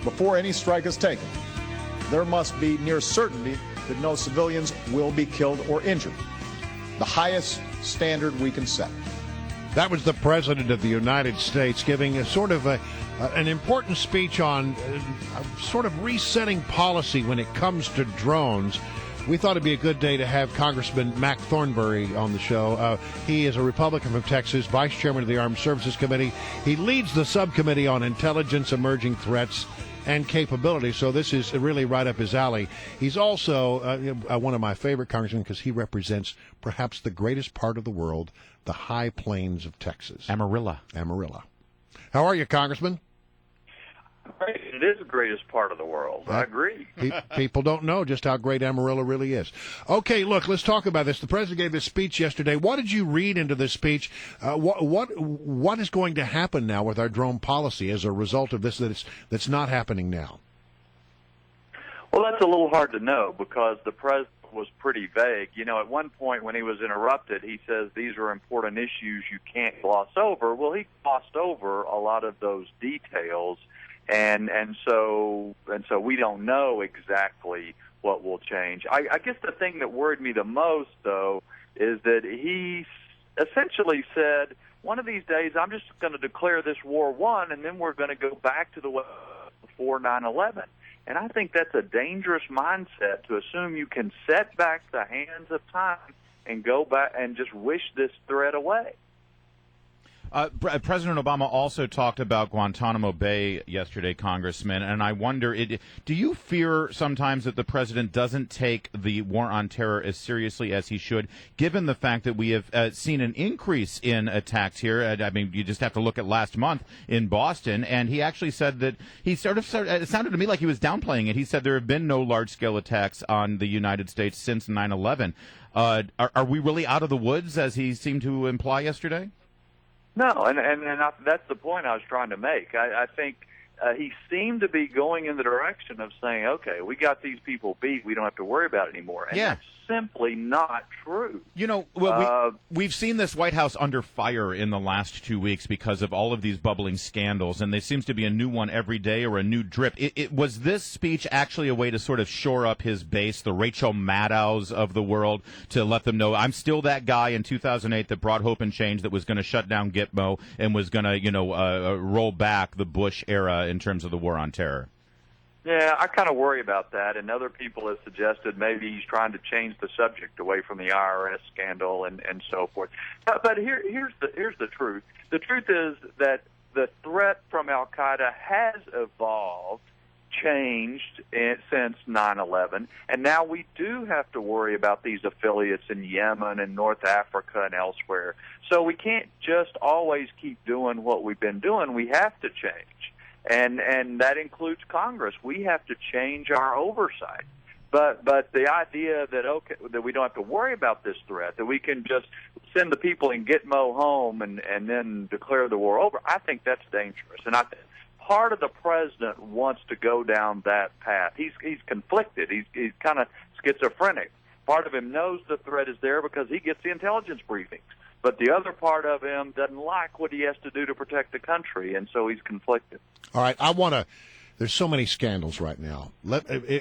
before any strike is taken, there must be near certainty that no civilians will be killed or injured. The highest standard we can set. That was the President of the United States giving a sort of an important speech on sort of resetting policy when it comes to drones. We thought it'd be a good day to have Congressman Mac Thornberry on the show. He is a Republican from Texas, Vice Chairman of the Armed Services Committee. He leads the Subcommittee on Intelligence, Emerging Threats, and Capability, so this is really right up his alley. He's also one of my favorite congressmen because he represents perhaps the greatest part of the world, the high plains of Texas. Amarillo. How are you, Congressman? Great. It is the greatest part of the world. I agree. People don't know just how great Amarillo really is. Okay, look, let's talk about this. The president gave his speech yesterday. What did you read into this speech? What is going to happen now with our drone policy as a result of this that's not happening now? Well, that's a little hard to know because the president was pretty vague. You know, at one point when he was interrupted, he says these are important issues you can't gloss over. Well, he glossed over a lot of those details. And so we don't know exactly what will change. I guess the thing that worried me the most, though, is that he essentially said, one of these days I'm just going to declare this war won, and then we're going to go back to the way before 9/11. And I think that's a dangerous mindset to assume you can set back the hands of time and go back and just wish this threat away. President Obama also talked about Guantanamo Bay yesterday, Congressman, and I wonder, do you fear sometimes that the president doesn't take the war on terror as seriously as he should, given the fact that we have seen an increase in attacks here? I mean, you just have to look at last month in Boston, and he actually said that it sounded to me like he was downplaying it. He said there have been no large-scale attacks on the United States since 9/11. Are we really out of the woods, as he seemed to imply yesterday? No, and that's the point I was trying to make. I think he seemed to be going in the direction of saying, okay, we got these people beat, we don't have to worry about it anymore. And that's simply not true. You know, well, we've seen this White House under fire in the last 2 weeks because of all of these bubbling scandals, and there seems to be a new one every day or a new drip. Was this speech actually a way to sort of shore up his base, the Rachel Maddows of the world, to let them know, I'm still that guy in 2008 that brought hope and change, that was going to shut down Gitmo and was going to, roll back the Bush era in terms of the war on terror? Yeah, I kind of worry about that, and other people have suggested maybe he's trying to change the subject away from the IRS scandal and so forth. But here's the truth. The truth is that the threat from al-Qaeda has evolved, changed since 9/11, and now we do have to worry about these affiliates in Yemen and North Africa and elsewhere. So we can't just always keep doing what we've been doing. We have to change. And that includes Congress. We have to change our oversight. But the idea that we don't have to worry about this threat, that we can just send the people in Gitmo home and then declare the war over, I think that's dangerous. And I think part of the president wants to go down that path. He's conflicted. He's kind of schizophrenic. Part of him knows the threat is there because he gets the intelligence briefings. But the other part of him doesn't like what he has to do to protect the country, and so he's conflicted. All right, there's so many scandals right now.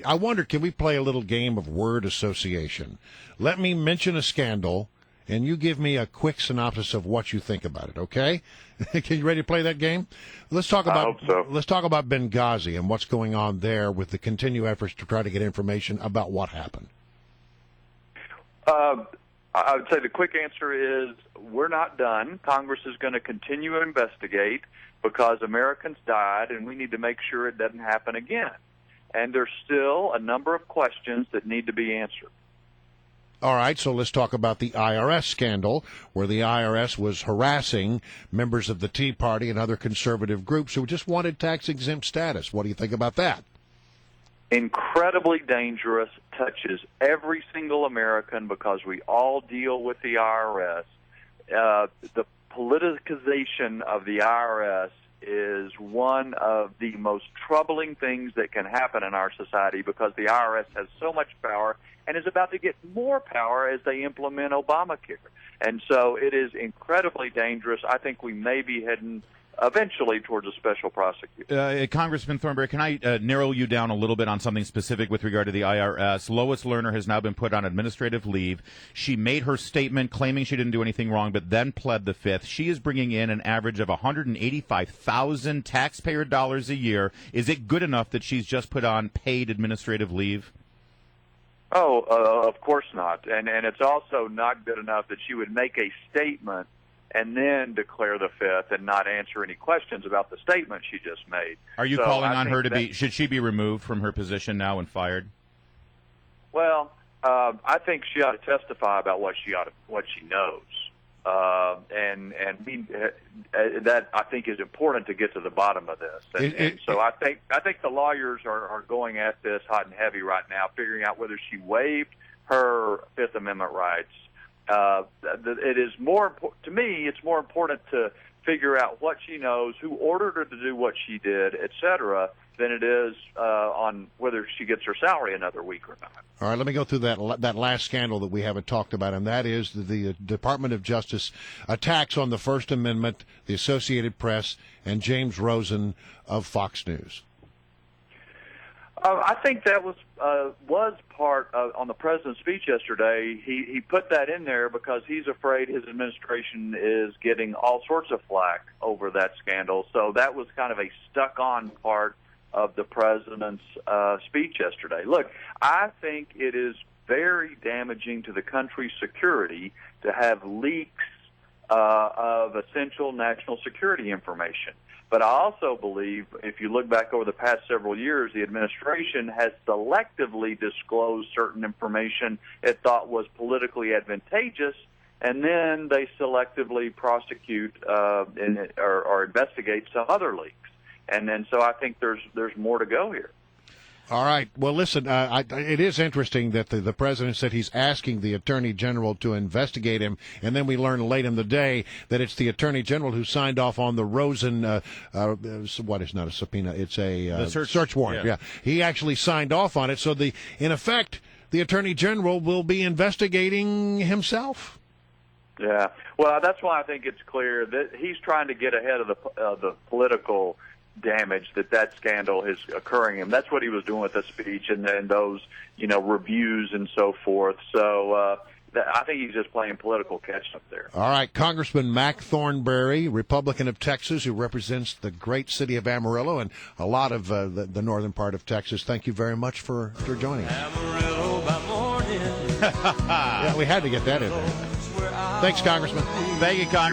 I wonder, can we play a little game of word association? Let me mention a scandal, and you give me a quick synopsis of what you think about it, okay? Can you ready to play that game? Let's talk about, I hope so. Let's talk about Benghazi and what's going on there with the continued efforts to try to get information about what happened. I would say the quick answer is we're not done. Congress is going to continue to investigate because Americans died, and we need to make sure it doesn't happen again. And there's still a number of questions that need to be answered. All right, so let's talk about the IRS scandal, where the IRS was harassing members of the Tea Party and other conservative groups who just wanted tax-exempt status. What do you think about that? Incredibly dangerous, touches every single American because we all deal with the IRS. The politicization of the IRS is one of the most troubling things that can happen in our society because the IRS has so much power and is about to get more power as they implement Obamacare. And so it is incredibly dangerous. I think we may be heading eventually towards a special prosecutor. Congressman Thornberry, can I narrow you down a little bit on something specific with regard to the IRS? Lois Lerner has now been put on administrative leave. She made her statement claiming she didn't do anything wrong, but then pled the fifth. She is bringing in an average of $185,000 taxpayer dollars a year. Is it good enough that she's just put on paid administrative leave? Oh, of course not. And it's also not good enough that she would make a statement and then declare the fifth and not answer any questions about the statement she just made. Are you calling on her to be, should she be removed from her position now and fired? Well, I think she ought to testify about what she knows. That I think is important to get to the bottom of this. And so I think the lawyers are going at this hot and heavy right now, figuring out whether she waived her Fifth Amendment rights. It is more to me. It's more important to figure out what she knows, who ordered her to do what she did, etc., than it is on whether she gets her salary another week or not. All right, let me go through that last scandal that we haven't talked about, and that is the Department of Justice attacks on the First Amendment, the Associated Press, and James Rosen of Fox News. I think that was part of, on the president's speech yesterday. He put that in there because he's afraid his administration is getting all sorts of flack over that scandal. So that was kind of a stuck-on part of the president's speech yesterday. Look, I think it is very damaging to the country's security to have leaks of essential national security information. But I also believe, if you look back over the past several years, the administration has selectively disclosed certain information it thought was politically advantageous, and then they selectively prosecute or investigate some other leaks. And then, so I think there's more to go here. All right. Well, listen, it is interesting that the president said he's asking the attorney general to investigate him, and then we learn late in the day that it's the attorney general who signed off on the Rosen, what is not a subpoena, it's a search warrant. Yeah. He actually signed off on it. So in effect, the attorney general will be investigating himself. Yeah. Well, that's why I think it's clear that he's trying to get ahead of the political damage that scandal is occurring, and that's what he was doing with the speech and those reviews and so forth. So I think he's just playing political catch up there. All right, Congressman Mac Thornberry, Republican of Texas, who represents the great city of Amarillo and a lot of the northern part of Texas. Thank you very much for joining us. Amarillo by morning. Yeah, we had to get that in there. Thanks, Congressman. Thank you, Congressman.